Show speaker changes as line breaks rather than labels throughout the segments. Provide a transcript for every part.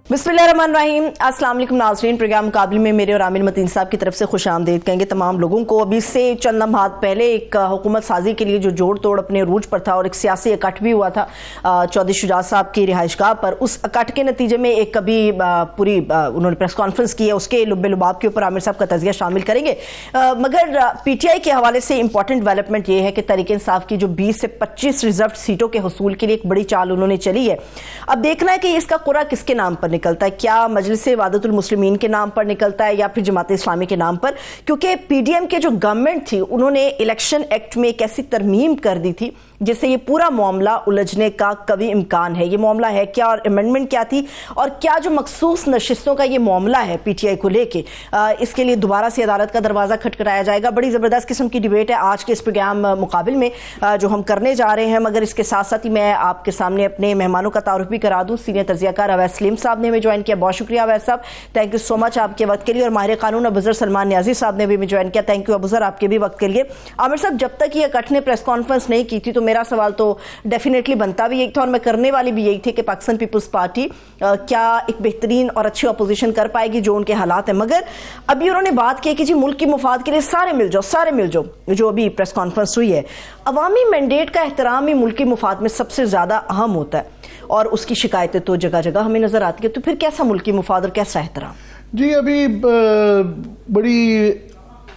बिस्मिल्लाहिर्रहमानिर्रहीम। अस्सलाम वालेकुम नाज़रीन, प्रोग्राम मुकाबले में मेरे और आमिर मतीन साहब की तरफ से खुश आमदीद कहेंगे तमाम लोगों को। अभी से चंद लम्हात पहले एक हुकूमत साजी के लिए जो जोड़ तोड़ अपने रूज पर था और एक सियासी इकट्ठ भी हुआ था चौधरी शुजात साहब की रिहाइशगाह पर, उस इकट्ठ के नतीजे में एक कभी पूरी उन्होंने प्रेस कॉन्फ्रेंस की है, उसके लुब्बे लुबाब के ऊपर आमिर साहब का तज़किया शामिल करेंगे। मगर PTI के हवाले से इंपॉर्टेंट डेवलपमेंट ये है कि तहरीक इंसाफ की जो 20 से 25 रिजर्व सीटों के हुसूल के लिए एक बड़ी चाल उन्होंने चली है। अब देखना है कि इसका कुरा किसके नाम पर निकलता है, क्या मजलिस वादतुल मुस्लिमीन के नाम पर निकलता है या फिर जमात इस्लामी के नाम पर, क्योंकि PDM के जो गवर्नमेंट थी उन्होंने इलेक्शन एक्ट में एक ऐसी तरमीम कर दी थी जिससे ये पूरा मामला उलझने का कभी इम्कान है। ये मामला है क्या और अमेंडमेंट क्या थी और क्या जो मखसूस नशिस्तों का ये मामला है PTI को लेके, इसके लिए दोबारा से अदालत का दरवाज़ा खटखटाया जाएगा। बड़ी ज़बरदस्त किस्म की डिबेट है आज के इस प्रोग्राम मुकाबिल में जो हम करने जा रहे हैं। मगर इसके साथ साथ ही मैं आपके सामने अपने मेहमानों का तारुफ भी करा दूँ। सीनियर तजियाकार अवैस सलीम साहब ने हमें ज्वाइन किया, बहुत शुक्रिया अवैस साहब, थैंक यू सो मच आपके वक्त के लिए। और माहिर कानून अबूज़र सलमान न्याजी साहब ने भी हमें ज्वाइन किया, थैंक यू अबूज़र आपके भी वक्त के लिए। आमिर साहब, जब तक ये इकट्ठ ने प्रेस कॉन्फ्रेंस नहीं की थी तो मेरा सवाल तो डेफिनेटली बनता भी यही था और मैं करने वाली भी यही थी कि पाकिस्तान पीपल्स पार्टी क्या एक बेहतरीन और अच्छी अपोजिशन कर पाएगी जो उनके हालात हैं। मगर अभी उन्होंने बात की कि जी मुल्क की मुफाद के लिए सारे मिल जाओ। जो अभी प्रेस कॉन्फ्रेंस हुई है, अवामी मैंडेट का एहतराम ही मुल्क की मुफाद में सबसे ज्यादा अहम होता है और उसकी शिकायतें तो जगह जगह हमें नजर आती है। तो फिर कैसा मुल्क की मुफाद और कैसा एहतराम?
जी, अभी बड़ी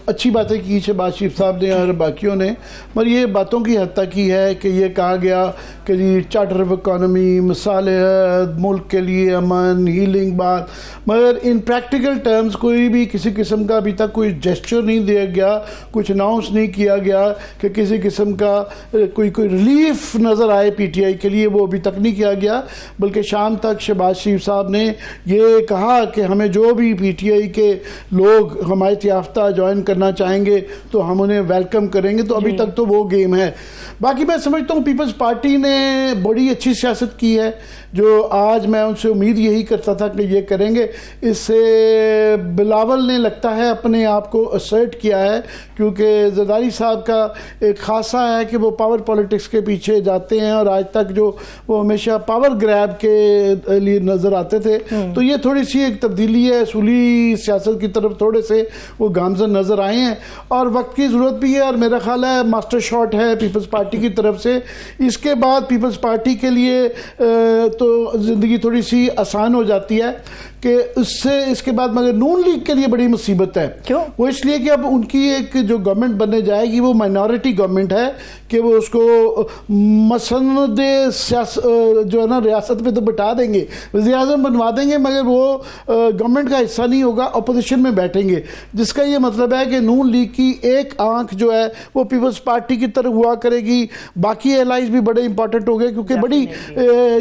अच्छी बातें की शहबाज शरीफ साहब ने और बाकियों ने, मगर ये बातों की हद तक की है कि ये कहा गया कि जी चार्टर ऑफ इकॉनमी, मसालेहत, मुल्क के लिए अमन, हीलिंग बात, मगर इन प्रैक्टिकल टर्म्स कोई भी किसी किस्म का अभी तक कोई जेस्चर नहीं दिया गया, कुछ अनाउंस नहीं किया गया कि किसी किस्म का कोई रिलीफ नज़र आए PTI के लिए, वो अभी तक नहीं किया गया। बल्कि शाम तक शहबाज शरीफ साहब ने ये कहा कि हमें जो भी PTI के लोग हमायत याफ्ता ज्वाइन करना चाहेंगे तो हम उन्हें वेलकम करेंगे। तो अभी तक तो वो गेम है। बाकी मैं समझता हूँ पीपल्स पार्टी ने बड़ी अच्छी सियासत की है, जो आज मैं उनसे उम्मीद यही करता था कि ये करेंगे। इससे बिलावल ने लगता है अपने आप को असर्ट किया है, क्योंकि जरदारी साहब का एक खासा है कि वो पावर पॉलिटिक्स के पीछे जाते हैं और आज तक जो वो हमेशा पावर ग्रैब के लिए नज़र आते थे। तो ये थोड़ी सी एक तब्दीली है, असूली सियासत की तरफ थोड़े से वो गामजन नज़र आए हैं और वक्त की ज़रूरत भी है। और मेरा ख्याल है मास्टर शॉट है पीपल्स पार्टी की तरफ से। इसके बाद पीपल्स पार्टी के लिए तो ज़िंदगी थोड़ी सी आसान हो जाती है कि उससे इसके बाद मगर नून लीग के लिए बड़ी मुसीबत है।
क्यों?
वो इसलिए कि अब उनकी एक जो गवर्नमेंट बनने जाएगी वो माइनॉरिटी गवर्नमेंट है कि वो उसको मसनद जो है ना रियासत पे तो बिठा देंगे, वज़ीर-ए-आज़म बनवा देंगे, मगर वो गवर्नमेंट का हिस्सा नहीं होगा, अपोजिशन में बैठेंगे। जिसका ये मतलब है कि नून लीग की एक आंख जो है वो पीपल्स पार्टी की तरफ हुआ करेगी। बाकी एलाइज भी बड़े इंपॉर्टेंट हो गए क्योंकि बड़ी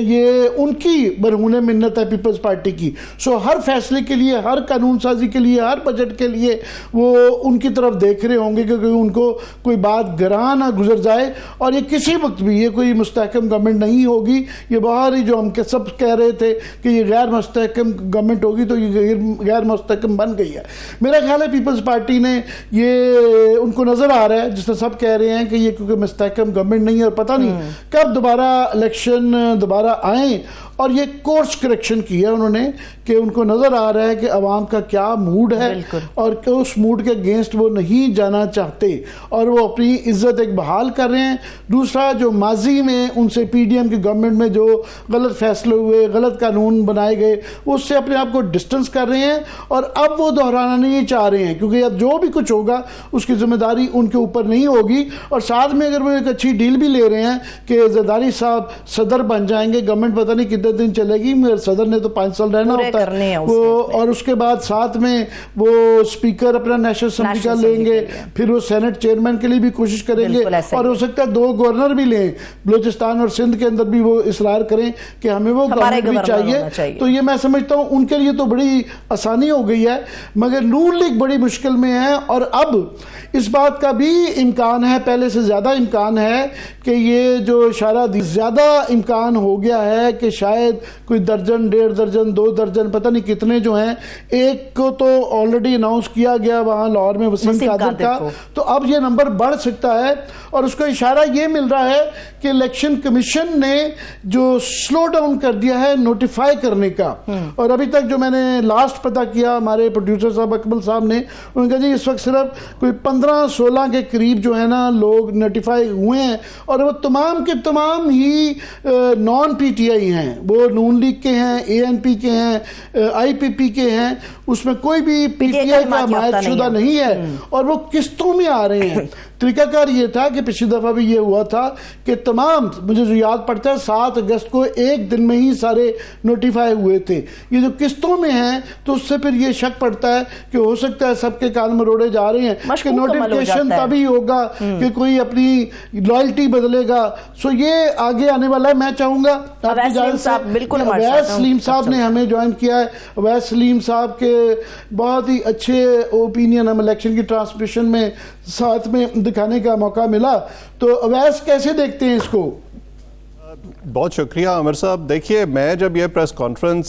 ये उनकी बरहूने मिन्नत है पीपल्स पार्टी की। हर फैसले के लिए, हर कानून साजी के लिए, हर बजट के लिए वो उनकी तरफ देख रहे होंगे क्योंकि उनको कोई बात गरां ना गुजर जाए। और ये किसी वक्त भी ये कोई मुस्तहकम गवर्नमेंट नहीं होगी। ये बाहर ही जो हम सब कह रहे थे कि ये गैर मुस्तहकम गवर्नमेंट होगी, तो ये गैर मुस्तहकम बन गई है। मेरा ख्याल है पीपल्स पार्टी ने ये उनको नज़र आ रहा है, जिससे सब कह रहे हैं कि ये क्योंकि मुस्तहकम गवर्नमेंट नहीं है और पता नहीं कब दोबारा इलेक्शन दोबारा आए। और ये कोर्स करेक्शन किया उन्होंने कि उनको नज़र आ रहा है कि अवाम का क्या मूड है और कि उस मूड के अगेंस्ट वो नहीं जाना चाहते और वो अपनी इज्जत एक बहाल कर रहे हैं। दूसरा, जो माजी में उनसे PDM की गवर्नमेंट में जो गलत फैसले हुए, गलत कानून बनाए गए, उससे अपने आप को डिस्टेंस कर रहे हैं और अब वो दोहराना नहीं चाह रहे हैं, क्योंकि अब जो भी कुछ होगा उसकी जिम्मेदारी उनके ऊपर नहीं होगी। और साथ में अगर वो एक अच्छी डील भी ले रहे हैं कि जरदारी साहब सदर बन जाएंगे, गवर्नमेंट पता नहीं कितने दिन चलेगी, मगर सदर ने तो 5 साल रहना होता है वो, और उसके बाद साथ में वो स्पीकर अपना नेशनल असेंबली का लेंगे, फिर वो सेनेट चेयरमैन के लिए भी कोशिश करेंगे और हो सकता है 2 गवर्नर भी लें, बलूचिस्तान और सिंध के अंदर भी वो इसरार करें कि हमें वो गवर्नर भी चाहिए। तो ये मैं समझता हूँ उनके लिए तो बड़ी आसानी हो गई है। मगर नून लीग बड़ी मुश्किल में है और अब इस बात का भी इम्कान है, पहले से ज़्यादा इम्कान है कि ये जो इशारा ज़्यादा इम्कान हो गया है कि शायद कोई दर्जन, 1.5 दर्जन, 2 दर्जन, पता नहीं कितने जो हैं, एक को तो ऑलरेडी अनाउंस किया गया वहाँ लाहौर में वसीम कादिर का, तो अब ये नंबर बढ़ सकता है। और उसको इशारा ये मिल रहा है कि इलेक्शन कमीशन ने जो स्लो डाउन कर दिया है नोटिफाई करने का, और अभी तक जो मैंने लास्ट पता किया हमारे प्रोड्यूसर साहब अकमल साहब ने, उन्होंने कहा जी इस वक्त सिर्फ कोई 15-16 के करीब जो है ना लोग नोटिफाई हुए हैं, और वो तमाम के तमाम ही नॉन पीटीआई हैं, वो नून लीग के हैं, एएनपी के हैं, आईपीपी के हैं, उसमें कोई भी पीटीआई का हमायत शुदा नहीं है, और वो किस्तों में आ रहे हैं। तरीकाकार ये था कि पिछली दफा भी ये हुआ था कि तमाम, मुझे जो याद पड़ता है 7 अगस्त को एक दिन में ही सारे नोटिफाई हुए थे। ये जो किस्तों में हैं तो उससे फिर ये शक पड़ता है कि हो सकता है सबके कान मरोड़े जा रहे हैं कि नोटिफिकेशन तभी होगा कि कोई अपनी लॉयल्टी बदलेगा। सो ये आगे आने वाला है। मैं चाहूंगा
अवैस
सलीम साहब ने हमें ज्वाइन किया है। अवैस सलीम साहब के बहुत ही अच्छे ओपिनियन हम इलेक्शन की ट्रांसमिशन में साथ में दिखाने का मौका मिला। तो अवैस कैसे देखते हैं इसको?
बहुत शुक्रिया आमिर साहब। देखिए, मैं जब ये प्रेस कॉन्फ्रेंस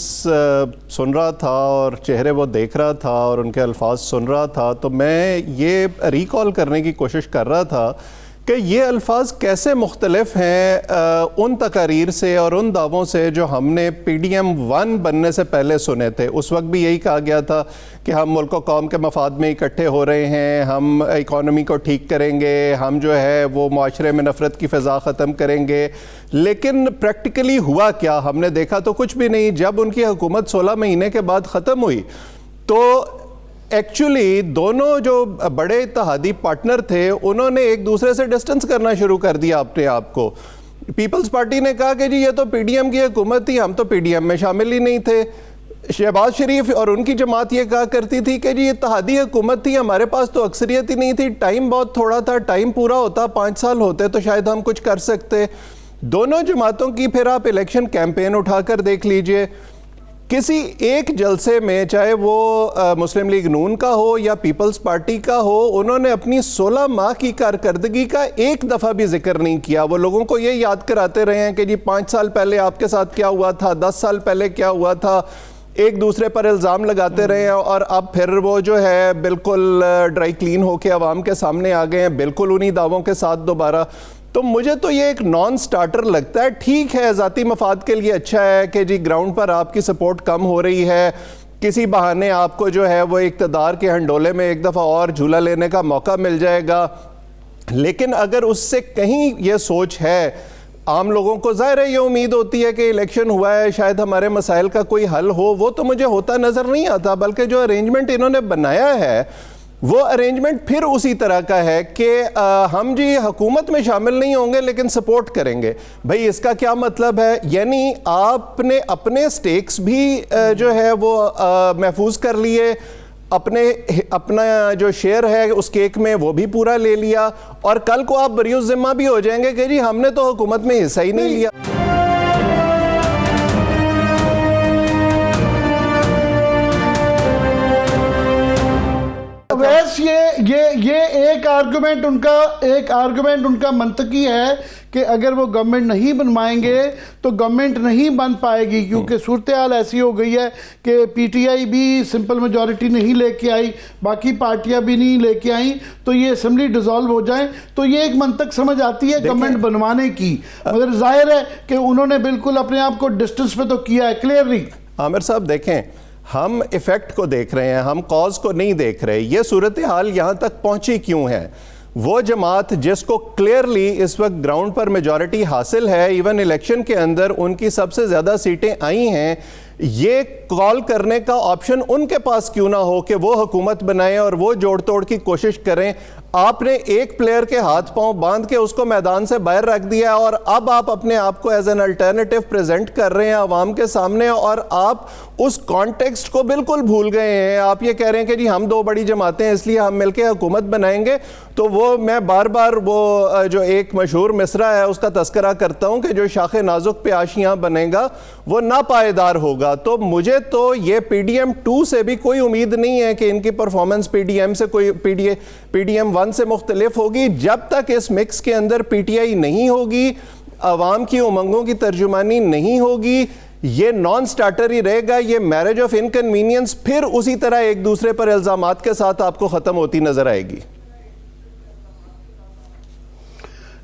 सुन रहा था और चेहरे वो देख रहा था और उनके अल्फाज सुन रहा था, तो मैं ये रिकॉल करने की कोशिश कर रहा था कि ये अल्फाज कैसे मुख्तलिफ हैं उन तकारीर से और उन दावों से जो हमने PDM 1 बनने से पहले सुने थे। उस वक्त भी यही कहा गया था कि हम मुल्क और कौम के मफाद में इकट्ठे हो रहे हैं, हम इकॉनमी को ठीक करेंगे, हम जो है वो माशरे में नफ़रत की फ़िज़ा ख़त्म करेंगे। लेकिन प्रैक्टिकली हुआ क्या? हमने देखा तो कुछ भी नहीं। जब उनकी हुकूमत 16 महीने के बाद ख़त्म हुई तो एक्चुअली दोनों जो बड़े इत्तेहादी पार्टनर थे उन्होंने एक दूसरे से डिस्टेंस करना शुरू कर दिया अपने आप को। पीपल्स पार्टी ने कहा कि जी ये तो PDM की हुकूमत थी, हम तो PDM में शामिल ही नहीं थे। शहबाज शरीफ और उनकी जमात ये कहा करती थी कि जी इत्तेहादी हुकूमत थी, हमारे पास तो अक्सरियत ही नहीं थी, टाइम बहुत थोड़ा था, टाइम पूरा होता 5 साल होते तो शायद हम कुछ कर सकते। दोनों जमातों की फिर आप इलेक्शन कैंपेन उठाकर देख लीजिए, किसी एक जलसे में, चाहे वो मुस्लिम लीग नून का हो या पीपल्स पार्टी का हो, उन्होंने अपनी 16 माह की कारकर्दगी का एक दफ़ा भी जिक्र नहीं किया। वो लोगों को ये याद कराते रहे हैं कि जी 5 साल पहले आपके साथ क्या हुआ था, 10 साल पहले क्या हुआ था, एक दूसरे पर इल्ज़ाम लगाते रहे हैं, और अब फिर वो जो है बिल्कुल ड्राई क्लीन होके आवाम के सामने आ गए हैं बिल्कुल उन्हीं दावों के साथ दोबारा। तो मुझे तो ये एक नॉन स्टार्टर लगता है। ठीक है, ज़ाती मफाद के लिए अच्छा है कि जी ग्राउंड पर आपकी सपोर्ट कम हो रही है, किसी बहाने आपको जो है वो इक़्तिदार के हंडोले में एक दफ़ा और झूला लेने का मौका मिल जाएगा। लेकिन अगर उससे कहीं ये सोच है, आम लोगों को ज़ाहिर है ये उम्मीद होती है कि इलेक्शन हुआ है शायद हमारे मसाइल का कोई हल हो, वो तो मुझे होता नज़र नहीं आता। बल्कि जो अरेंजमेंट इन्होंने बनाया है वो अरेंजमेंट फिर उसी तरह का है कि हम जी हुकूमत में शामिल नहीं होंगे लेकिन सपोर्ट करेंगे। भाई इसका क्या मतलब है? यानी आपने अपने स्टेक्स भी जो है वो महफूज कर लिए, अपना जो शेयर है उस केक में वो भी पूरा ले लिया, और कल को आप बरीउज़ ज़िम्मा भी हो जाएंगे कि जी हमने तो हुकूमत में हिस्सा ही नहीं लिया।
वैसे ये एक आर्गुमेंट उनका मंतकी है कि अगर वो गवर्नमेंट नहीं बनवाएंगे तो गवर्नमेंट नहीं बन पाएगी, क्योंकि सूरत हाल ऐसी हो गई है कि PTI भी सिंपल मेजॉरिटी नहीं लेके आई, बाकी पार्टियां भी नहीं लेके आई, तो ये असेंबली डिसॉल्व हो जाए। तो ये एक मंतक समझ आती है गवर्नमेंट बनवाने की, मगर जाहिर है कि उन्होंने बिल्कुल अपने आप को डिस्टेंस पे तो किया है क्लियरली।
आमिर साहब देखें, हम इफेक्ट को देख रहे हैं, हम कॉज को नहीं देख रहे। ये सूरत हाल यहाँ तक पहुँची क्यों है? वो जमात जिसको क्लियरली इस वक्त ग्राउंड पर मेजॉरिटी हासिल है, इवन इलेक्शन के अंदर उनकी सबसे ज़्यादा सीटें आई हैं, ये कॉल करने का ऑप्शन उनके पास क्यों ना हो कि वो हुकूमत बनाएं और वो जोड़ तोड़ की कोशिश करें। आपने एक प्लेयर के हाथ पांव बांध के उसको मैदान से बाहर रख दिया और अब आप अपने आप को एज एन अल्टरनेटिव प्रेजेंट कर रहे हैं अवाम के सामने और आप उस कॉन्टेक्स्ट को बिल्कुल भूल गए हैं। आप ये कह रहे हैं कि जी हम दो बड़ी जमातें हैं इसलिए हम मिलकर हुकूमत बनाएंगे। तो वो मैं बार बार वो जो एक मशहूर मिसरा है उसका तस्करा करता हूं कि जो शाखे नाजुक पे आशियां बनेगा वो नापायदार होगा। तो मुझे तो ये PDM 2 से भी कोई उम्मीद नहीं है कि इनकी परफॉर्मेंस PDM से कोई PDM 1 से मुख्तलिफ होगी जब तक इस मिक्स के अंदर PTI नहीं होगी, अवाम की उमंगों की तर्जुमानी नहीं होगी, ये नॉन स्टार्टर ही रहेगा। ये मैरिज ऑफ इनकन्वीनियंस फिर उसी तरह एक दूसरे पर इल्जामात के साथ आपको ख़त्म होती नजर आएगी।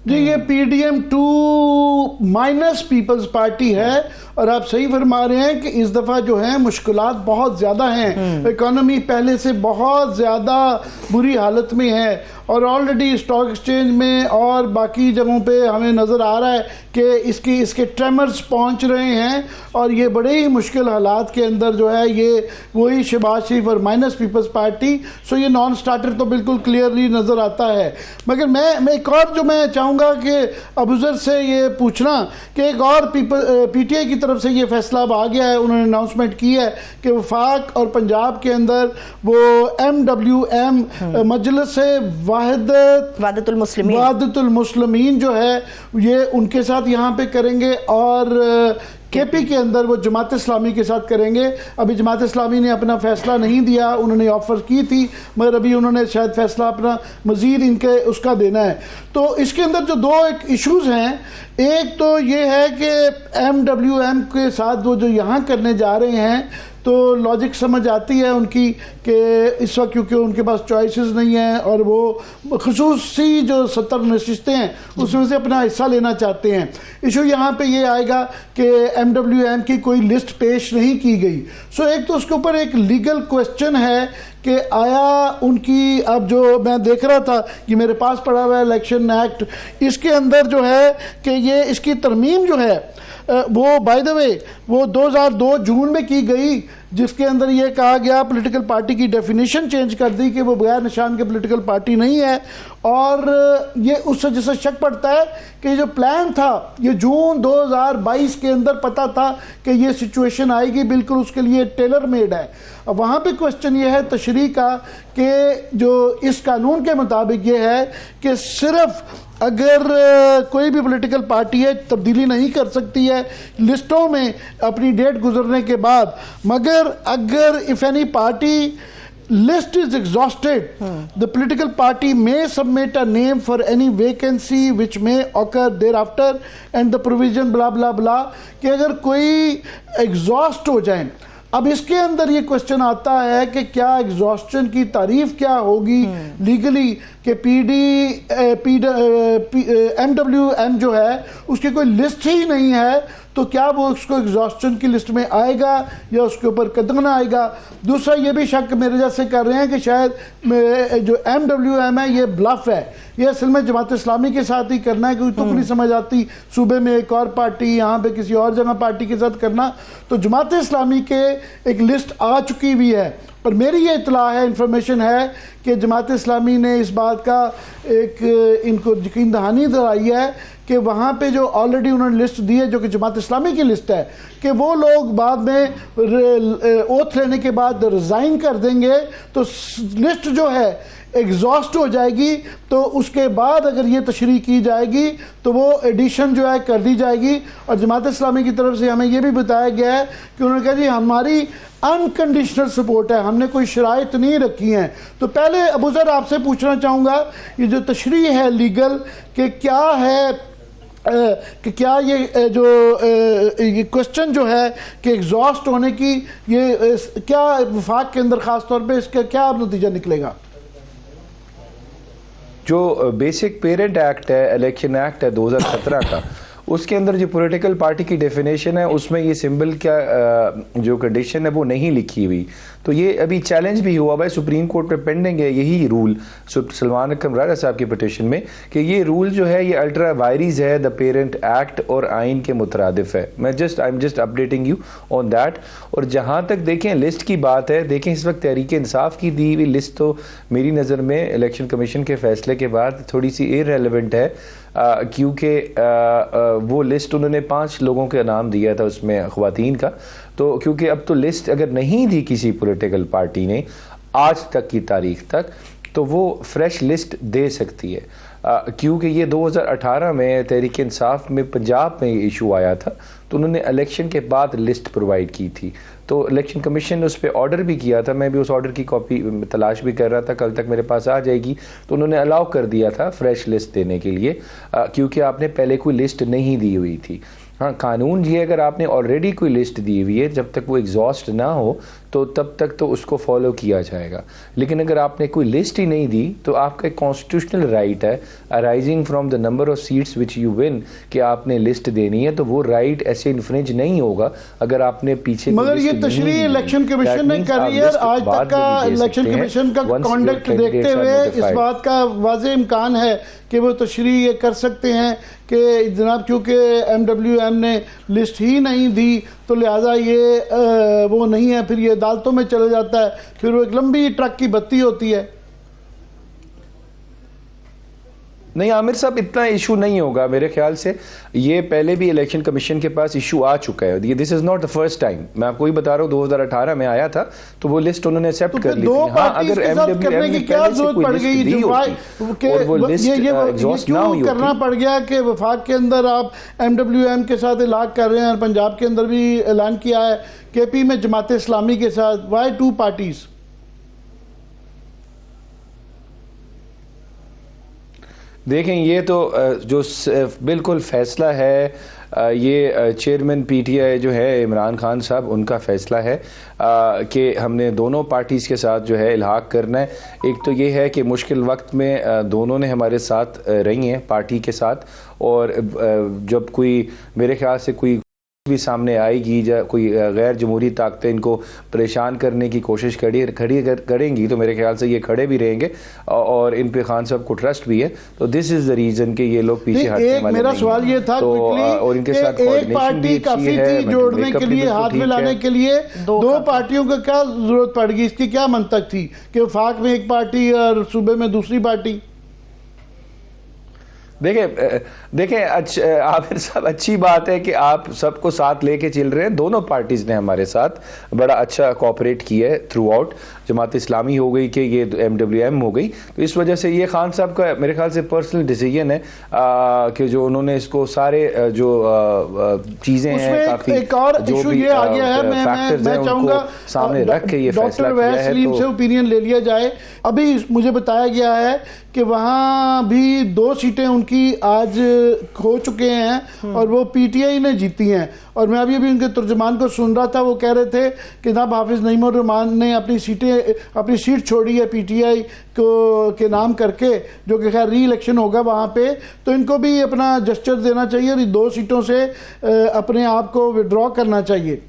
जी ये PDM 2 माइनस पीपल्स पार्टी है और आप सही फरमा रहे हैं कि इस दफ़ा जो है मुश्किलात बहुत ज़्यादा हैं। इकोनॉमी पहले से बहुत ज़्यादा बुरी हालत में है और ऑलरेडी स्टॉक एक्सचेंज में और बाकी जगहों पे हमें नज़र आ रहा है कि इसके ट्रेमर्स पहुंच रहे हैं और ये बड़े ही मुश्किल हालात के अंदर जो है ये वही शहबाज शरीफ और माइनस पीपल्स पार्टी। सो ये नॉन स्टार्टर तो बिल्कुल क्लियरली नज़र आता है। मगर मैं एक और जो मैं चाहूँगा कि अबूजर से ये पूछना कि एक और PTI की तरफ से ये फैसला अब आ गया है, उन्होंने अनाउंसमेंट की है कि वफाक और पंजाब के अंदर वो MWM मजलिस वादतुल मुस्लिमीन जो है ये उनके साथ यहाँ पे करेंगे और KP के अंदर वो जमात इस्लामी के साथ करेंगे। अभी जमात इस्लामी ने अपना फैसला नहीं दिया, उन्होंने ऑफ़र की थी मगर अभी उन्होंने शायद फैसला अपना मज़ीद इनके उसका देना है। तो इसके अंदर जो दो एक इश्यूज़ हैं, एक तो ये है कि MWM के साथ वो जो यहाँ करने जा रहे हैं तो लॉजिक समझ आती है उनकी कि इस वक्त क्योंकि उनके पास चॉइसेस नहीं है और वो खुसूसी जो 70 नशिस्तें हैं उसमें से अपना हिस्सा लेना चाहते हैं। इशू यहाँ पे ये आएगा कि MWM की कोई लिस्ट पेश नहीं की गई। सो एक तो उसके ऊपर एक लीगल क्वेश्चन है कि आया उनकी, अब जो मैं देख रहा था कि मेरे पास पड़ा हुआ है इलेक्शन एक्ट, इसके अंदर जो है कि ये इसकी तरमीम जो है वो बाय द वे वो 2002 जून में की गई जिसके अंदर ये कहा गया पॉलिटिकल पार्टी की डेफिनेशन चेंज कर दी कि वो बगैर निशान के पॉलिटिकल पार्टी नहीं है। और ये उससे जैसे शक पड़ता है कि जो प्लान था ये जून 2022 के अंदर पता था कि ये सिचुएशन आएगी, बिल्कुल उसके लिए टेलर मेड है। अब वहाँ पे क्वेश्चन ये है तशरीह का कि जो इस कानून के मुताबिक ये है कि सिर्फ अगर कोई भी पॉलिटिकल पार्टी है तब्दीली नहीं कर सकती है लिस्टों में अपनी डेट गुजरने के बाद, मगर अगर if any party list is exhausted, the political party may submit a name for any vacancy which may occur thereafter and the provision blah blah blah कि अगर कोई एग्जॉस्ट हो जाए। अब इसके अंदर ये क्वेश्चन आता है कि क्या एग्जॉस्शन की तारीफ क्या होगी लीगली कि MWM जो है उसकी कोई लिस्ट ही नहीं है तो क्या वो उसको एग्जॉस्शन की लिस्ट में आएगा या उसके ऊपर कदम ना आएगा। दूसरा ये भी शक मेरे जैसे कर रहे हैं कि शायद जो MWM है ये ब्लफ है, ये असल में जमात इस्लामी के साथ ही करना है क्योंकि तुम नहीं समझ आती सूबे में एक और पार्टी यहाँ पे किसी और जगह पार्टी के साथ करना। तो जमात इस्लामी के एक लिस्ट आ चुकी हुई है और मेरी ये इतला है, इंफॉर्मेशन है कि जमात इस्लामी ने इस बात का एक इनको यकीन दहानी दिलाई है कि वहाँ पे जो ऑलरेडी उन्होंने लिस्ट दी है जो कि जमात इस्लामी की लिस्ट है कि वो लोग बाद में ओथ लेने के बाद रिज़ाइन कर देंगे तो लिस्ट जो है एग्जॉस्ट हो जाएगी। तो उसके बाद अगर ये तशरीह की जाएगी तो वो एडिशन जो है कर दी जाएगी। और जमात इस्लामी की तरफ से हमें ये भी बताया गया है कि उन्होंने कहा जी हमारी अनकंडीशनल सपोर्ट है, हमने कोई शराइत नहीं रखी हैं। तो पहले अबूजर आपसे पूछना चाहूँगा ये जो तशरीह है लीगल कि क्या है कि क्या ये जो ये क्वेश्चन जो है कि एग्जॉस्ट होने की ये क्या वफाक के अंदर ख़ास तौर पे इसका क्या नतीजा निकलेगा?
जो बेसिक पेरेंट एक्ट है, इलेक्शन एक्ट है 2017 का, उसके अंदर जो पॉलिटिकल पार्टी की डेफिनेशन है उसमें ये सिंबल का जो कंडीशन है वो नहीं लिखी हुई। तो ये अभी चैलेंज भी हुआ भाई सुप्रीम कोर्ट में पेंडिंग है यही रूल सलमान अकरम राजा साहब की पिटीशन में कि ये रूल जो है ये अल्ट्रा वायरीज है द पेरेंट एक्ट और आइन के मुतरादिफ है। I am just updating you on that. और जहां तक देखें लिस्ट की बात है, देखें इस वक्त तहरीक इंसाफ की दी हुई लिस्ट तो मेरी नज़र में इलेक्शन कमीशन के फैसले के बाद थोड़ी सी इररेलेवेंट है, क्योंकि वो लिस्ट उन्होंने 5 लोगों का नाम दिया था उसमें ख्वातीन का। तो क्योंकि अब तो लिस्ट अगर नहीं दी किसी पॉलिटिकल पार्टी ने आज तक की तारीख तक, तो वो फ्रेश लिस्ट दे सकती है, क्योंकि ये 2018 में तहरीक इंसाफ में पंजाब में इशू आया था तो उन्होंने इलेक्शन के बाद लिस्ट प्रोवाइड की थी। तो इलेक्शन कमीशन ने उस पर ऑर्डर भी किया था, मैं भी उस ऑर्डर की कॉपी तलाश भी कर रहा था, कल तक मेरे पास आ जाएगी। तो उन्होंने अलाउ कर दिया था फ्रेश लिस्ट देने के लिए, क्योंकि आपने पहले कोई लिस्ट नहीं दी हुई थी। हाँ, कानून ये अगर आपने ऑलरेडी कोई लिस्ट दी हुई है जब तक वो एग्जॉस्ट ना हो तो तब तक तो उसको फॉलो किया जाएगा। लेकिन अगर आपने कोई लिस्ट ही नहीं दी तो आपका एक कॉन्स्टिट्यूशनल राइट है arising from the number of seats which you win कि आपने लिस्ट देनी है, तो वो राइट ऐसे इन्फ्रिंज नहीं होगा अगर आपने पीछे।
मगर ये तशरीह इलेक्शन कमीशन ने करी है, आज तक का इलेक्शन कमीशन का कॉन्डक्ट देखते हुए इस बात का वाज़ेह इम्कान है कि वो तशरीह ये कर सकते हैं कि जनाब क्योंकि MWM ने लिस्ट ही नहीं दी तो लिहाजा ये वो नहीं है, फिर ये अदालतों में चले जाता है, फिर वो एक लंबी ट्रक की बत्ती होती है।
नहीं आमिर साहब, इतना इशू नहीं होगा मेरे ख्याल से। ये पहले भी इलेक्शन कमीशन के पास इशू आ चुका है, ये this is not the first time. मैं आपको ही बता रहा हूँ 2018 में आया था तो वो लिस्ट उन्होंने एक्सेप्ट कर ली थी। हाँ, अगर MWM की क्या जरूरत पड़ गई और वो लिस्ट एग्जॉस्ट ना हुई
करना पड़ गया कि वफाक के अंदर आप MWM के साथ इलाक कर रहे हैं, पंजाब के अंदर भी ऐलान किया है, KP में जमात इस्लामी के साथ, वाई 2 पार्टीज?
देखें ये तो जो बिल्कुल फैसला है ये चेयरमैन PTI जो है इमरान खान साहब उनका फैसला है कि हमने दोनों पार्टीज़ के साथ जो है इल्हाक करना है। एक तो ये है कि मुश्किल वक्त में दोनों ने हमारे साथ रही हैं पार्टी के साथ, और जब कोई मेरे ख्याल से कोई भी सामने आएगी या कोई गैर जमहूरी ताकतें इनको परेशान करने की कोशिश करेंगी तो मेरे ख्याल से ये खड़े भी रहेंगे और इन पे खान साहब को ट्रस्ट भी है। तो दिस इज द रीजन कि ये लोग पीछे हटने वाले
मेरा सवाल ये था
तो और इनके साथ
एक पार्टी काफी थी जोड़ने के लिए, हाथ मिलाने के लिए, 2 पार्टियों को क्या जरूरत पड़ गई? इसकी क्या मंतक थी कि वफाक में एक पार्टी और सूबे में दूसरी पार्टी?
देखें आमिर साहब, अच्छी बात है कि आप सबको साथ लेके चल रहे हैं। दोनों पार्टीज ने हमारे साथ बड़ा अच्छा कोऑपरेट किया है थ्रू आउट, जमात इस्लामी हो गई कि ये MWM हो गई। तो इस वजह से ये खान साहब का मेरे ख्याल से पर्सनल डिसीजन है कि जो उन्होंने इसको सारे जो चीजें हैं काफी
एक और इशू ये आ गया है, मैं चाहूंगा
सामने रख के ये फैसला किया है
तो से ओपिनियन ले लिया जाए। अभी मुझे बताया गया है कि वहां भी 2 सीटें उनकी आज खो चुके हैं और वो PTI ने जीती हैं। और मैं अभी उनके तर्जुमान को सुन रहा था, वो कह रहे थे कि जनाब हाफिज नईम उर रहमान ने अपनी सीट छोड़ी है PTI को के नाम करके, जो कि खैर री इलेक्शन होगा वहाँ पे, तो इनको भी अपना जस्चर देना चाहिए और 2 सीटों से अपने आप को विड्रॉ करना चाहिए।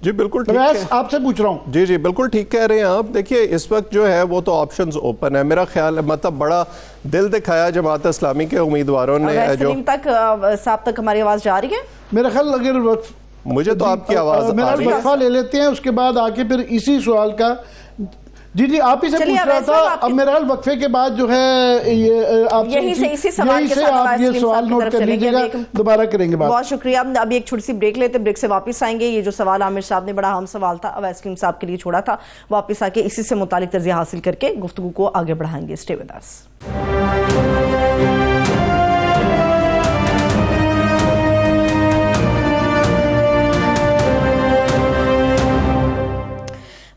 जी बिल्कुल ठीक है,
आपसे पूछ रहा हूँ।
जी बिल्कुल ठीक कह रहे हैं आप। देखिए इस वक्त जो है वो तो ऑप्शंस ओपन है। मेरा ख्याल है मतलब बड़ा दिल दिखाया जमात इस्लामी के उम्मीदवारों ने जो
साहब तक हमारी आवाज जा रही है। मेरा ख्याल अगर
मुझे तो आपकी आवाज
मेरा वक्फा ले लेते हैं, उसके बाद आके फिर इसी सवाल का जी आप ही से पूछ रहा था। अब मेरा ख्याल वक्फे के बाद जो है ये आप
यही से इसी सवाल के साथ
आप ये सवाल नोट कर लीजिएगा, दोबारा करेंगे बात।
बहुत शुक्रिया। अभी एक छोटी सी ब्रेक लेते, ब्रेक से वापस आएंगे। ये जो सवाल आमिर साहब ने बड़ा अहम सवाल था अवैस करीम साहब के लिए छोड़ा था, वापस आके इसी से मुतालिक तर्ज़िया हासिल करके गुफ्तगू को आगे बढ़ाएंगे। Stay with us.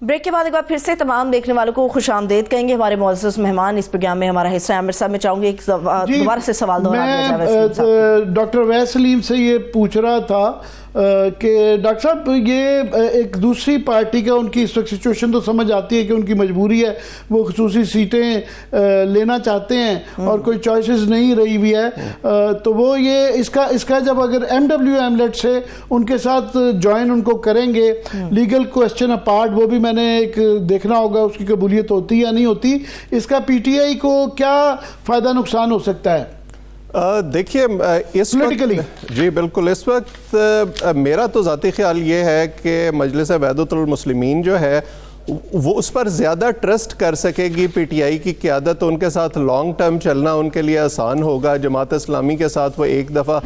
ब्रेक के बाद एक बार फिर से तमाम देखने वालों को खुशामदीद कहेंगे। हमारे मुअज़्ज़ज़ मेहमान इस प्रोग्राम में हमारा हिस्सा आमिर साहब। मैं चाहूंगी एक दोबारा से सवाल दोहरा दिया जाए।
मैं डॉक्टर वैस सलीम से ये पूछ रहा था कि डॉक्टर साहब ये एक दूसरी पार्टी का उनकी इस वक्त सिचुएशन तो समझ आती है कि उनकी मजबूरी है, वो खसूसी सीटें लेना चाहते हैं और कोई चॉइसेस नहीं रही हुई है, तो वो ये इसका जब अगर MWM लेट से उनके साथ ज्वाइन उनको करेंगे, लीगल क्वेश्चन अपार्ट, वो भी मैंने एक देखना होगा उसकी कबूलियत होती या नहीं होती, इसका PTI को क्या फ़ायदा नुकसान हो सकता है?
देखिए इस वक्त जी बिल्कुल, इस वक्त मेरा तो ज़ाती ख्याल ये है कि मजलिस वहदतुल मुस्लिमीन जो है वो उस पर ज़्यादा ट्रस्ट कर सकेगी। PTI की क़यादत, उनके साथ लॉन्ग टर्म चलना उनके लिए आसान होगा। जमात इस्लामी के साथ वो एक दफ़ा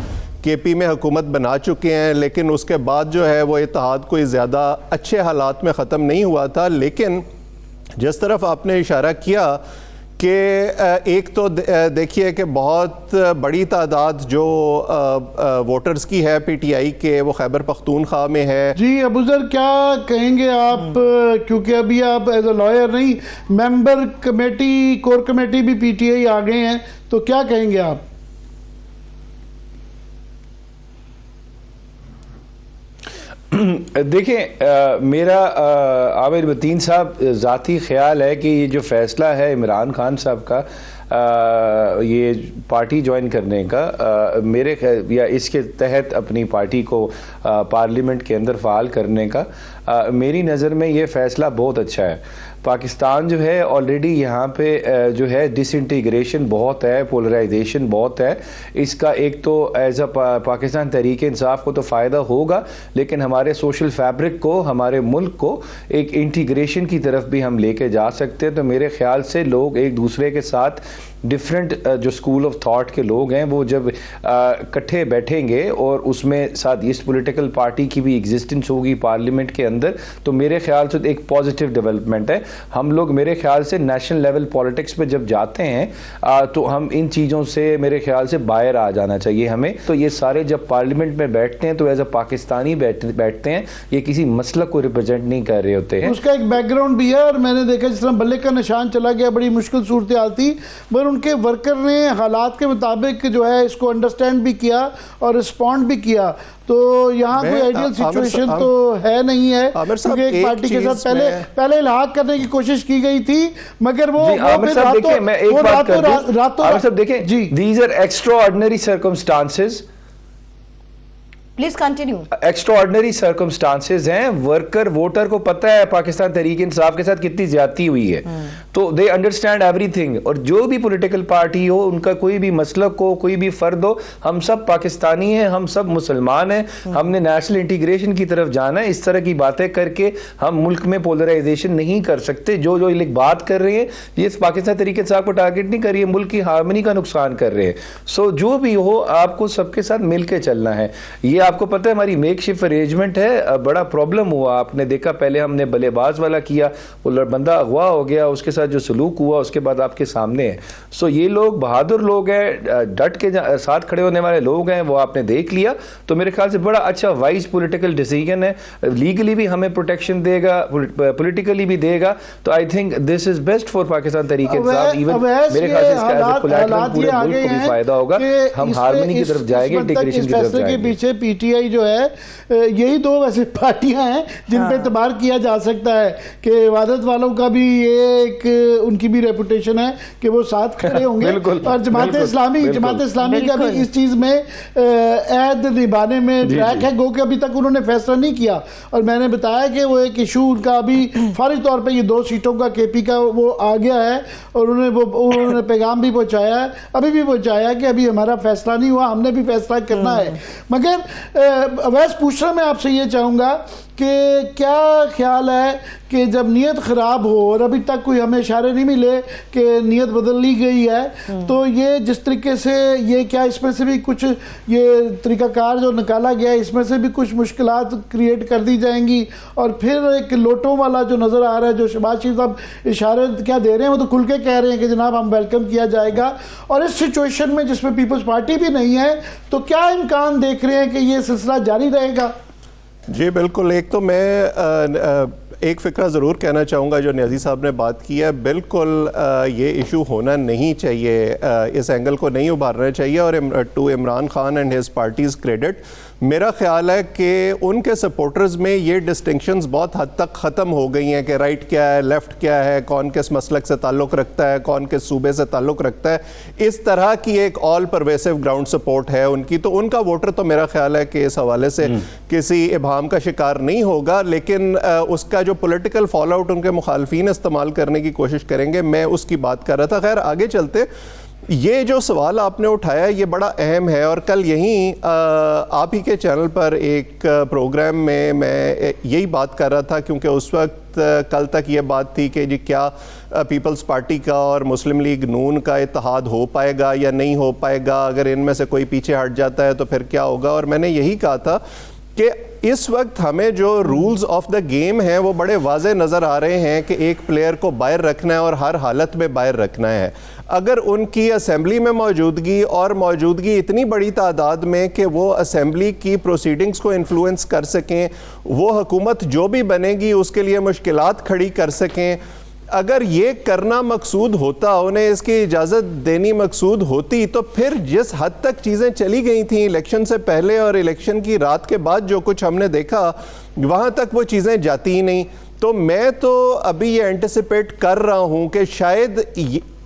KP में हुकूमत बना चुके हैं, लेकिन उसके बाद जो है वो इत्तेहाद कोई ज़्यादा अच्छे हालात में ख़त्म नहीं हुआ था। लेकिन जिस तरफ आपने इशारा किया कि एक तो देखिए कि बहुत बड़ी तादाद जो वोटर्स की है PTI के, वो खैबर पख्तूनख्वा में है। जी
अबूजर, क्या कहेंगे आप, क्योंकि अभी आप एज अ लॉयर नहीं, मेंबर कमेटी, कोर कमेटी भी PTI आ गए हैं, तो क्या कहेंगे आप?
देखिए मेरा आमिर मतीन साहब ज़ाती ख्याल है कि ये जो फ़ैसला है इमरान खान साहब का ये पार्टी ज्वाइन करने का, मेरे या इसके तहत अपनी पार्टी को पार्लियामेंट के अंदर फ़ाल करने का, मेरी नज़र में ये फ़ैसला बहुत अच्छा है। पाकिस्तान जो है ऑलरेडी यहाँ पे जो है डिसइंटीग्रेशन बहुत है, पोलराइजेशन बहुत है। इसका एक तो एज अ पाकिस्तान तहरीक इंसाफ को तो फ़ायदा होगा, लेकिन हमारे सोशल फैब्रिक को, हमारे मुल्क को एक इंटीग्रेशन की तरफ भी हम लेके जा सकते हैं। तो मेरे ख्याल से लोग एक दूसरे के साथ डिफरेंट जो स्कूल ऑफ थॉट के लोग हैं वो जब इकट्ठे बैठेंगे और उसमें साथ इस पॉलिटिकल पार्टी की भी एग्जिस्टेंस होगी पार्लियामेंट के अंदर, तो मेरे ख्याल से एक पॉजिटिव डेवलपमेंट है। हम लोग मेरे ख्याल से नेशनल लेवल पॉलिटिक्स पे जब जाते हैं तो हम इन चीज़ों से मेरे ख्याल से बाहर आ जाना चाहिए हमें। तो ये सारे जब पार्लियामेंट में बैठते हैं तो एज अ पाकिस्तानी बैठते हैं, ये किसी मसलक को रिप्रेजेंट नहीं कर रहे होते हैं।
उसका एक बैकग्राउंड भी है, और मैंने देखा जिस तरह बल्ले का निशान चला गया, बड़ी मुश्किल सूरत हाल थी, पर उनके वर्कर ने हालात के मुताबिक जो है इसको अंडरस्टैंड भी किया और रिस्पॉन्ड भी किया। तो यहाँ कोई आइडियल सिचुएशन तो है नहीं है, क्योंकि एक पार्टी के साथ पहले इल्हाक करने की कोशिश की गई थी, मगर वो
रातों देखें जी, these are extraordinary circumstances,
please continue.
Extraordinary circumstances हैं। वर्कर वोटर को पता है पाकिस्तान तहरीक इंसाफ के साथ कितनी ज्यादती हुई है, तो दे अंडरस्टैंड एवरीथिंग। और जो भी पॉलिटिकल पार्टी हो, उनका कोई भी मसलक हो, कोई भी फर्द हो, हम सब पाकिस्तानी हैं, हम सब मुसलमान हैं, हमने नेशनल इंटीग्रेशन की तरफ जाना है। इस तरह की बातें करके हम मुल्क में पोलराइजेशन नहीं कर सकते। जो जो लोग बात कर रहे हैं ये पाकिस्तान तहरीक इंसाफ को टारगेट नहीं कर रही है, मुल्क की हार्मनी का नुकसान कर रहे हैं। सो जो भी हो, आपको सबके साथ मिलकर चलना है। ये आपको पता है हमारी मेकशिफ्ट अरेंजमेंट है, बड़ा प्रॉब्लम हुआ, आपने देखा पहले हमने बल्लेबाज वाला किया, वो बंदा अगवा हो गया, उसके साथ जो सलूक हुआ उसके बाद आपके सामने है। सो ये लोग बहादुर लोग हैं, डट के साथ खड़े होने वाले लोग हैं, वो आपने देख लिया। तो मेरे ख्याल से बड़ा अच्छा वाइज पॉलिटिकल डिसीजन है, लीगली भी हमें प्रोटेक्शन देगा, पॉलिटिकली भी देगा। तो I think this is best for Pakistan Tehreek Insaf. Even मेरे ख्याल से इसका एज अ कोलैटरल पूरे मुल्क को भी फायदा होगा, हम हार्मनी की तरफ जाएंगे, इंटीग्रेशन की तरफ जाएंगे।
पीछे PTI जो है, यही दो वैसे पार्टियां हैं जिन पे इतबार किया जा सकता है कि वादत वालों का भी ये एक उनकी भी रेपुटेशन है कि वो साथ खड़े होंगे, और जमात इस्लामी का भी इस चीज में अहद निभाने में ट्रैक है, गो कि अभी तक उन्होंने फैसला नहीं किया। और मैंने बताया कि वो एक इशू उनका अभी फौरी तौर पे ये 2 सीटों का KP का वो आ गया है, और उन्होंने पैगाम भी पहुंचाया है, अभी भी पहुंचाया कि अभी हमारा फैसला नहीं हुआ, हमने भी फैसला करना है। मगर अवैस पूछना मैं आपसे ये चाहूँगा कि क्या ख्याल है कि जब नीयत ख़राब हो, और अभी तक कोई हमें इशारे नहीं मिले कि नीयत बदल ली गई है, तो ये जिस तरीके से ये क्या इसमें से भी कुछ ये तरीक़ाकार जो निकाला गया है, इसमें से भी कुछ मुश्किलात क्रिएट कर दी जाएंगी, और फिर एक लोटों वाला जो नज़र आ रहा है, जो शहबाज शरीफ साहब इशारे क्या दे रहे हैं, वो तो खुल के कह रहे हैं कि जनाब हम वेलकम किया जाएगा। और इस सिचुएशन में जिसमें पीपल्स पार्टी भी नहीं है, तो क्या इम्कान देख रहे हैं कि ये सिलसिला जारी रहेगा?
जी बिल्कुल। एक तो मैं एक फ़िक्रा ज़रूर कहना चाहूँगा जो न्याज़ी साहब ने बात की है, बिल्कुल ये इशू होना नहीं चाहिए, इस एंगल को नहीं उभारना चाहिए। और to Imran Khan and his parties credit, मेरा ख्याल है कि उनके सपोर्टर्स में ये डिस्टिंक्शंस बहुत हद तक ख़त्म हो गई हैं कि राइट क्या है, लेफ़्ट क्या है, कौन किस मसलक से ताल्लुक़ रखता है, कौन किस सूबे से ताल्लुक़ रखता है। इस तरह की एक ऑल परवेसिव ग्राउंड सपोर्ट है उनकी, तो उनका वोटर तो मेरा ख्याल है कि इस हवाले से किसी इबाम का शिकार नहीं होगा, लेकिन उसका जो पॉलिटिकल फॉल आउट उनके मुखालफीन इस्तेमाल करने की कोशिश करेंगे, मैं उसकी बात कर रहा था। खैर आगे चलते, ये जो सवाल आपने उठाया ये बड़ा अहम है, और कल यहीं आप ही के चैनल पर एक प्रोग्राम में मैं यही बात कर रहा था, क्योंकि उस वक्त कल तक ये बात थी कि जी क्या पीपल्स पार्टी का और मुस्लिम लीग नून का इत्तेहाद हो पाएगा या नहीं हो पाएगा, अगर इनमें से कोई पीछे हट जाता है तो फिर क्या होगा। और मैंने यही कहा था कि इस वक्त हमें जो रूल्स ऑफ द गेम हैं वो बड़े वाज़े नज़र आ रहे हैं कि एक प्लेयर को बाहर रखना है और हर हालत में बाहर रखना है। अगर उनकी असेंबली में मौजूदगी इतनी बड़ी तादाद में कि वो असेंबली की प्रोसीडिंग्स को इन्फ्लुएंस कर सकें, वो हुकूमत जो भी बनेगी उसके लिए मुश्किलात खड़ी कर सकें, अगर ये करना मकसूद होता, उन्हें इसकी इजाज़त देनी मकसूद होती, तो फिर जिस हद तक चीज़ें चली गई थी इलेक्शन से पहले और इलेक्शन की रात के बाद जो कुछ हमने देखा, वहाँ तक वो चीज़ें जाती ही नहीं। तो मैं तो अभी ये एंटिसिपेट कर रहा हूँ कि शायद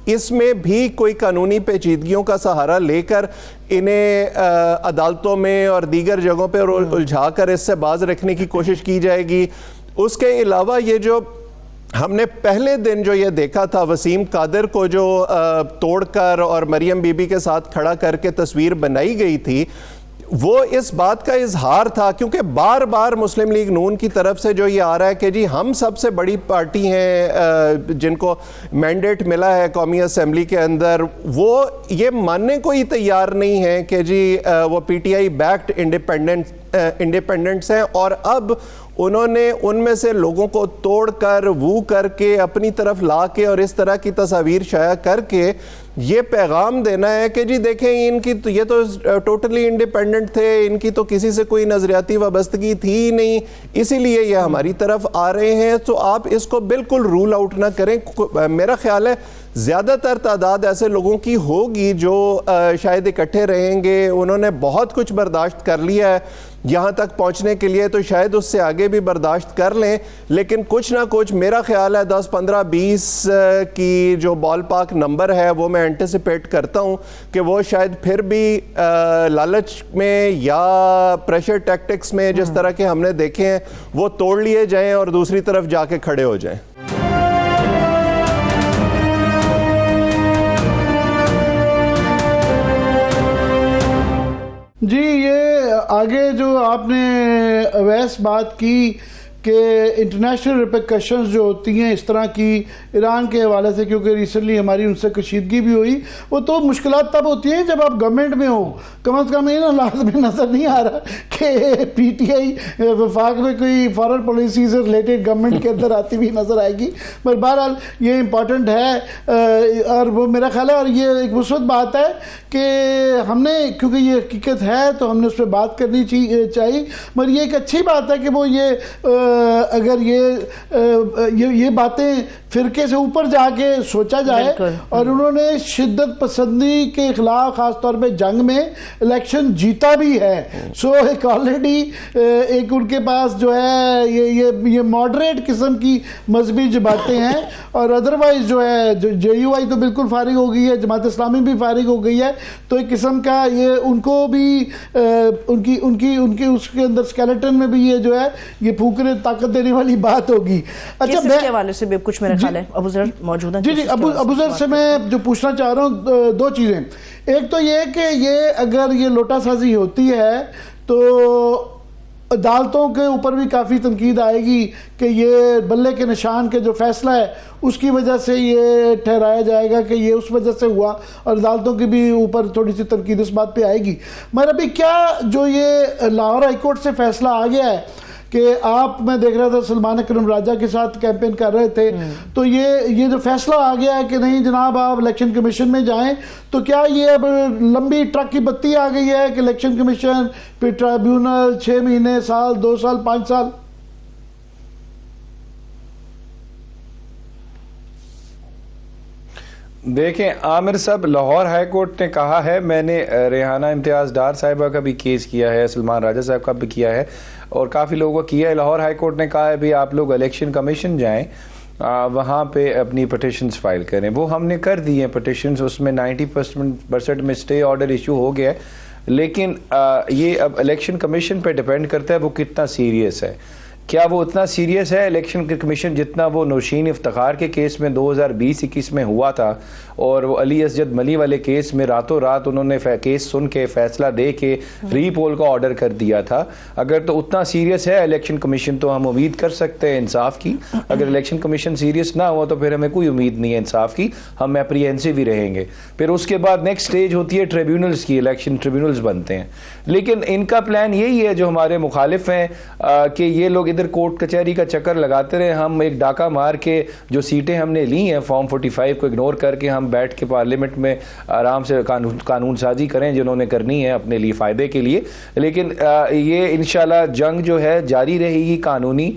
इसमें भी कोई कानूनी पेचीदगियों का सहारा लेकर इन्हें अदालतों में और दीगर जगहों पर उलझा कर इससे बाज रखने की कोशिश की जाएगी। उसके अलावा ये जो हमने पहले दिन जो ये देखा था, वसीम कादिर को जो तोड़कर और मरियम बीबी के साथ खड़ा करके तस्वीर बनाई गई थी, वो इस बात का इजहार था, क्योंकि बार बार मुस्लिम लीग नून की तरफ से जो ये आ रहा है कि जी हम सबसे बड़ी पार्टी हैं जिनको मैंडेट मिला है कौमी असेंबली के अंदर, वो ये मानने को ही तैयार नहीं है कि जी वो पीटीआई बैक्ड इंडिपेंडेंट्स हैं, और अब उन्होंने उनमें से लोगों को तोड़कर वू करके अपनी तरफ ला के और इस तरह की तस्वीर शाया करके ये पैगाम देना है कि जी देखें इनकी तो ये तो टोटली इंडिपेंडेंट थे, इनकी तो किसी से कोई नज़रियाती वाबस्तगी थी ही नहीं, इसीलिए ये हमारी तरफ आ रहे हैं। तो आप इसको बिल्कुल रूल आउट ना करें। मेरा ख्याल है ज़्यादातर तादाद ऐसे लोगों की होगी जो शायद इकट्ठे रहेंगे, उन्होंने बहुत कुछ बर्दाश्त कर लिया है यहाँ तक पहुँचने के लिए, तो शायद उससे आगे भी बर्दाश्त कर लें, लेकिन कुछ ना कुछ मेरा ख्याल है 10, 15, 20 की जो बॉल पार्क नंबर है वो मैं एंटिसिपेट करता हूँ कि वो शायद फिर भी लालच में या प्रेशर टैक्टिक्स में जिस तरह के हमने देखे हैं वो तोड़ लिए जाएं और दूसरी तरफ जाके खड़े हो जाएं।
जी, ये आगे जो आपने अवैस बात की कि इंटरनेशनल रिपरकशंस जो होती हैं इस तरह की ईरान के हवाले से, क्योंकि रिसेंटली हमारी उनसे कशीदगी भी हुई, वो तो मुश्किलात तब होती हैं जब आप गवर्नमेंट में हो। कम से कम इन हालात में नज़र नहीं आ रहा कि पीटीआई वफाक में कोई फॉरेन पॉलिसी से रिलेटेड गवर्नमेंट के अंदर आती हुई नज़र आएगी, पर बहरहाल ये इम्पॉर्टेंट है और वो मेरा ख्याल है, और ये एक मुस्बत बात है कि हमने, क्योंकि ये हकीकत है तो हमने उस पर बात करनी चाहिए। मगर ये एक अच्छी बात है कि वो ये अगर ये बातें फिरके से ऊपर जाके सोचा जाए, और उन्होंने शिद्दत पसंदी के खिलाफ खासतौर पे जंग में इलेक्शन जीता भी है। सो एक ऑलरेडी एक उनके पास जो है ये मॉडरेट किस्म की मजहबी जमातें हैं, और अदरवाइज जो है JUI तो बिल्कुल फारिग हो गई है, जमात इस्लामी भी फारिग हो गई है, तो एक किस्म का ये उनको भी उनकी उसके अंदर स्केलेटन में भी ये जो है ये फूकने ताकत देने वाली बात होगी। अच्छा,
इसके हवाले से भी कुछ मेरा ख्याल है अबूजर मौजूद है।
जी, अबूजर से मैं जो पूछना चाह रहा हूँ दो चीज़ें। एक तो ये कि ये अगर ये लोटासाजी होती है तो अदालतों के ऊपर भी काफ़ी तनकीद आएगी कि ये बल्ले के निशान के जो फैसला है उसकी वजह से ये ठहराया जाएगा कि ये उस वजह से हुआ, और अदालतों के भी ऊपर थोड़ी सी तनकीद इस बात पे आएगी। मगर अभी क्या जो ये लाहौर हाईकोर्ट से फैसला आ गया है कि मैं देख रहा था सलमान अकरम राजा के साथ कैंपेन कर रहे थे, तो ये जो फैसला आ गया है कि नहीं जनाब आप इलेक्शन कमीशन में जाएं, तो क्या ये अब लंबी ट्रक की बत्ती आ गई है कि इलेक्शन कमीशन फिर ट्राइब्यूनल 6 महीने, साल, 2 साल, 5 साल?
देखें, आमिर साहब, लाहौर हाई कोर्ट ने कहा है, मैंने रेहाना इम्तियाज़ डार साहिबा का भी केस किया है, सलमान राजा साहब का भी किया है और काफ़ी लोगों का किया है। लाहौर हाई कोर्ट ने कहा है भी आप लोग इलेक्शन कमीशन जाएं, वहाँ पे अपनी पटिशन्स फाइल करें। वो हमने कर दी हैं पटिशन्स, उसमें 90% में स्टे ऑर्डर इशू हो गया है। लेकिन ये अब इलेक्शन कमीशन पे डिपेंड करता है वो कितना सीरियस है। क्या वो उतना सीरियस है इलेक्शन कमीशन जितना वो नौशीन इफ्तिखार के केस में 2020-21 में हुआ था, और वो अली असजद मली वाले केस में रातों रात उन्होंने केस सुन के फैसला दे के री पोल का ऑर्डर कर दिया था। अगर तो उतना सीरियस है इलेक्शन कमीशन तो हम उम्मीद कर सकते हैं इंसाफ की। अगर इलेक्शन कमीशन सीरियस ना हुआ तो फिर हमें कोई उम्मीद नहीं है इंसाफ की, हम एप्रीहेंसिव ही रहेंगे। फिर उसके बाद नेक्स्ट स्टेज होती है ट्रिब्यूनल्स की, इलेक्शन ट्रिब्यूनल्स बनते हैं। लेकिन इनका प्लान यही है, जो हमारे मुखालिफ हैं, कि ये लोग इधर कोर्ट कचहरी का चक्कर लगाते रहे, हम एक डाका मार के जो सीटें हमने ली हैं फॉर्म 45 को इग्नोर करके हम बैठ के पार्लियामेंट में आराम से कानून साजी करें जिन्होंने करनी है अपने लिए फ़ायदे के लिए। लेकिन ये इंशाल्लाह जंग जो है जारी रहेगी कानूनी।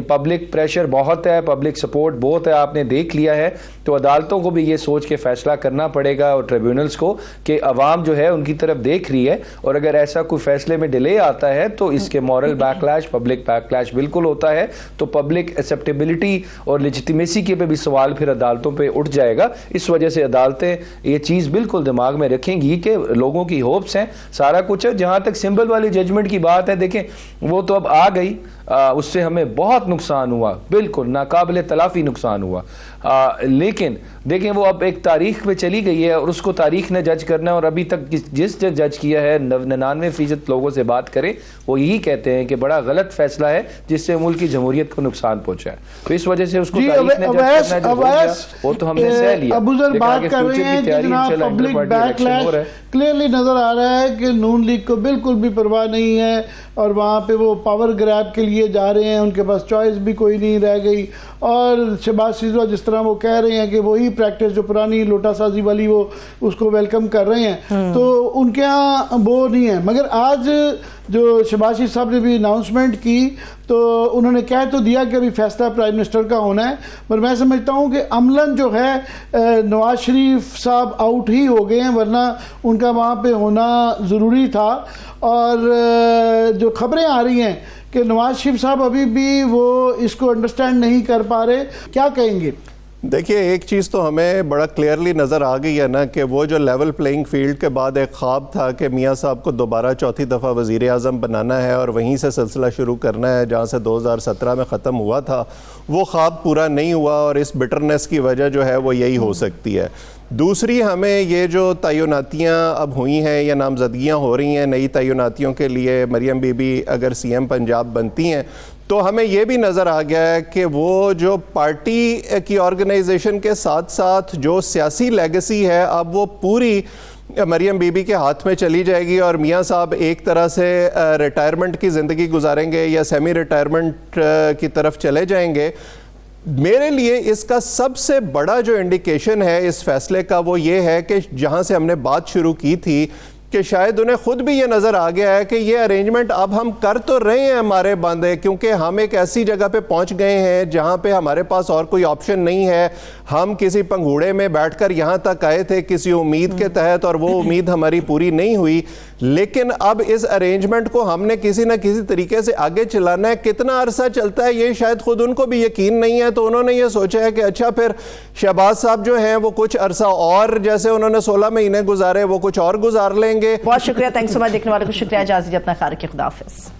पब्लिक प्रेशर बहुत है, पब्लिक सपोर्ट बहुत है, आपने देख लिया है। तो अदालतों को भी ये सोच के फैसला करना पड़ेगा और ट्रिब्यूनल्स को कि अवाम जो है उनकी तरफ देख रही है, और अगर ऐसा कोई फैसले में डिले आता है तो इसके मॉरल बैकलैश, पब्लिक बैकलैश बिल्कुल होता है। तो पब्लिक एक्सेप्टेबिलिटी और लेजिटिमेसी के पे भी सवाल फिर अदालतों पे उठ जाएगा। इस वजह से अदालतें ये चीज़ बिल्कुल दिमाग में रखेंगी कि लोगों की होप्स हैं, सारा कुछ है। जहाँ तक सिंबल वाली जजमेंट की बात है, देखें वो तो अब आ गई, उससे हमें बहुत नुकसान हुआ, बिल्कुल नाकाबिले तलाफी नुकसान हुआ। लेकिन देखें वो अब एक तारीख पे चली गई है और उसको तारीख ने जज करना है। और अभी तक जिस जज किया है 99% लोगों से बात करें वो यही कहते हैं कि बड़ा गलत फैसला है जिससे मुल्क की जमहूरियत को नुकसान पहुंचा है। तो इस वजह से उसको तारीख ने जज करना जो हो गया, वो तो हमने सह लिया।
अबूजर बात कर रहे हैं कि जनाब पब्लिक बैकलैश क्लियरली नजर आ रहा है कि नून लीग को बिल्कुल भी परवाह नहीं है और वहाँ पे वो पावर ग्रैब के लिए जा रहे हैं, उनके पास चॉइस भी कोई नहीं रह गई। और शहबाज शरीफ जिस तरह वो कह रहे हैं कि वही प्रैक्टिस जो पुरानी लोटासाजी वाली वो उसको वेलकम कर रहे हैं, तो उनके यहाँ वो नहीं है। मगर आज जो शहबाज शरीफ साहब ने भी अनाउंसमेंट की तो उन्होंने कह तो दिया कि अभी फैसला प्राइम मिनिस्टर का होना है, पर मैं समझता हूँ कि अमलन जो है नवाज शरीफ साहब आउट ही हो गए हैं, वरना उनका वहाँ पे होना ज़रूरी था। और जो खबरें आ रही हैं कि नवाज शरीफ साहब अभी भी वो इसको अंडरस्टैंड नहीं कर पा रहे, क्या कहेंगे?
देखिए, एक चीज़ तो हमें बड़ा क्लियरली नज़र आ गई है ना कि वो जो लेवल प्लेइंग फील्ड के बाद एक ख्वाब था कि मियाँ साहब को दोबारा चौथी दफ़ा वज़ीर आज़म बनाना है और वहीं से सिलसिला शुरू करना है जहाँ से 2017 में ख़त्म हुआ था, वो ख्वाब पूरा नहीं हुआ और इस बिटरनेस की वजह जो है वो यही हो सकती है। दूसरी, हमें ये जो तयनातियाँ अब हुई हैं या नामजदगियाँ हो रही हैं नई तयनातियों के लिए, मरियम बीबी अगर CM पंजाब बनती हैं तो हमें ये भी नज़र आ गया है कि वो जो पार्टी की ऑर्गेनाइजेशन के साथ साथ जो सियासी लेगेसी है अब वो पूरी मरियम बीबी के हाथ में चली जाएगी और मियाँ साहब एक तरह से रिटायरमेंट की ज़िंदगी गुजारेंगे या सेमी रिटायरमेंट की तरफ चले जाएंगे। मेरे लिए इसका सबसे बड़ा जो इंडिकेशन है इस फैसले का वो ये है कि जहाँ से हमने बात शुरू की थी कि शायद उन्हें खुद भी ये नज़र आ गया है कि ये अरेंजमेंट अब हम कर तो रहे हैं हमारे बंदे, क्योंकि हम एक ऐसी जगह पे पहुंच गए हैं जहां पे हमारे पास और कोई ऑप्शन नहीं है। हम किसी पंघूड़े में बैठकर यहां तक आए थे किसी उम्मीद के तहत और वो उम्मीद हमारी पूरी नहीं हुई, लेकिन अब इस अरेंजमेंट को हमने किसी न किसी तरीके से आगे चलाना है। कितना अरसा चलता है ये शायद खुद उनको भी यकीन नहीं है, तो उन्होंने ये सोचा है कि अच्छा फिर शहबाज साहब जो हैं वो कुछ अरसा और, जैसे उन्होंने 16 महीने गुजारे, वो कुछ और गुजार लेंगे।
बहुत शुक्रिया, थैंक्स सो मच। देखने वालों को शुक्रिया, इजाज़त दीजिए, अपना ख्याल रखिए, खुदा हाफिज़।